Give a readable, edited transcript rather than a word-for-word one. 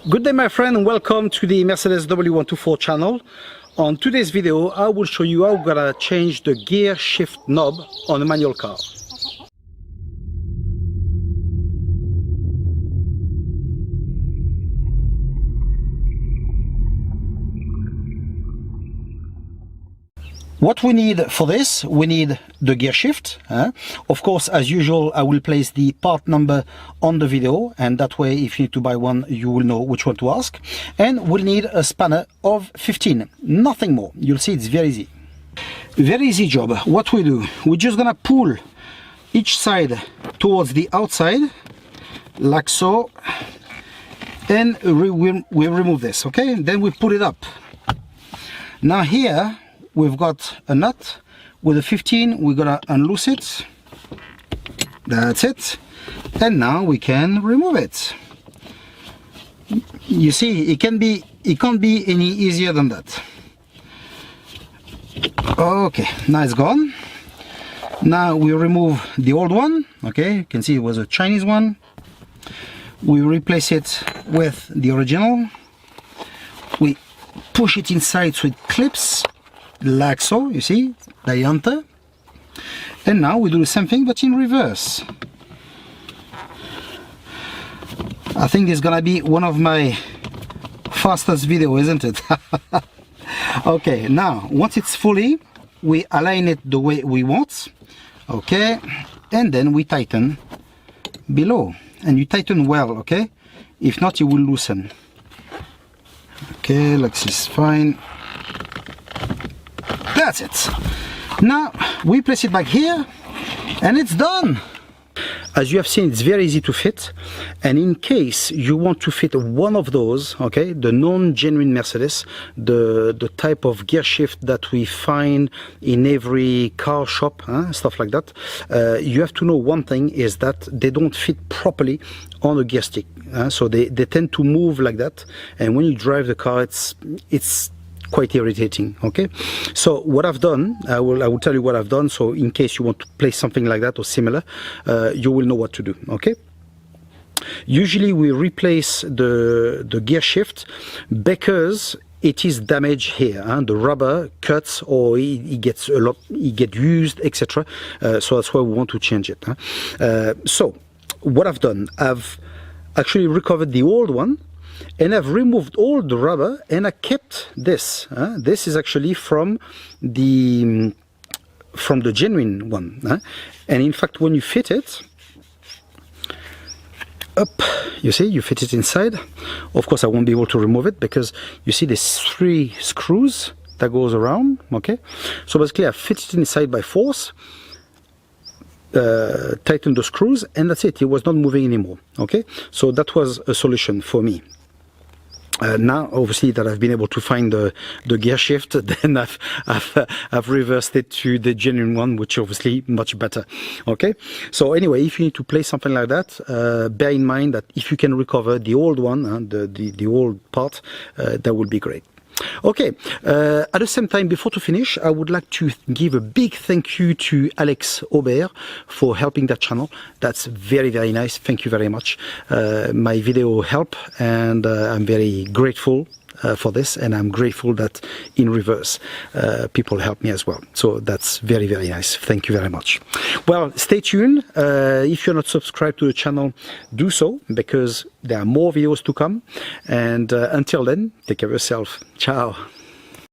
Good day my friend, and welcome to the Mercedes W124 channel. On today's video I will show you how we're gonna change the gear shift knob on a manual car. What we need for this, we need the gear shift. Of course, as usual, I will place the part number on the video, and that way if you need to buy one, you will know which one to ask. And we'll need a spanner of 15, nothing more. You'll see it's very easy. Very easy job. What we do, we're just gonna pull each side towards the outside, like so, and we remove this, okay? Then we pull it up. Now here, we've got a nut with a 15. We're gonna unloose it. That's it. And now we can remove it. You see, it can't be any easier than that. Okay, now it's gone. Now we remove the old one. Okay, you can see it was a Chinese one. We replace it with the original. We push it inside so it clips, like so, you see, diante. And now we do the same thing but in reverse. I think this is gonna be one of my fastest videos, isn't it? Okay, now once it's fully, we align it the way we want, okay, and then we tighten below, and you tighten well, okay? If not, you will loosen. Okay, like this is fine. That's it. Now we place it back here and it's done. As you have seen, it's very easy to fit, and in case you want to fit one of those, okay, the non-genuine Mercedes, the type of gear shift that we find in every car shop, stuff like that, you have to know one thing, is that they don't fit properly on a gear stick, so they tend to move like that, and when you drive the car, it's quite irritating. Okay, so what I've done, I will tell you what I've done, so in case you want to place something like that or similar, you will know what to do. Okay, usually we replace the gear shift because it is damaged here, the rubber cuts or it gets used, etc. So that's why we want to change it. So what I've done, I've actually recovered the old one, and I've removed all the rubber, and I kept this. This is actually from the genuine one. And in fact, when you fit it up, you see, you fit it inside. Of course, I won't be able to remove it because you see there's 3 screws that goes around. Okay, so basically I fit it inside by force, tighten the screws, and that's it. It was not moving anymore. Okay, so that was a solution for me. Now, obviously, that I've been able to find the gear shift, then I've reversed it to the genuine one, which obviously much better. Okay, so anyway, if you need to place something like that, bear in mind that if you can recover the old one, the old part, that would be great. Okay, at the same time, before to finish, I would like to give a big thank you to Alex Aubert for helping that channel. That's very, very nice. Thank you very much. My video helped, and I'm very grateful for this, and I'm grateful that in reverse people help me as well, so that's very, very nice. Thank you very much. Well, stay tuned. If you're not subscribed to the channel, do so, because there are more videos to come, and until then, take care of yourself. Ciao.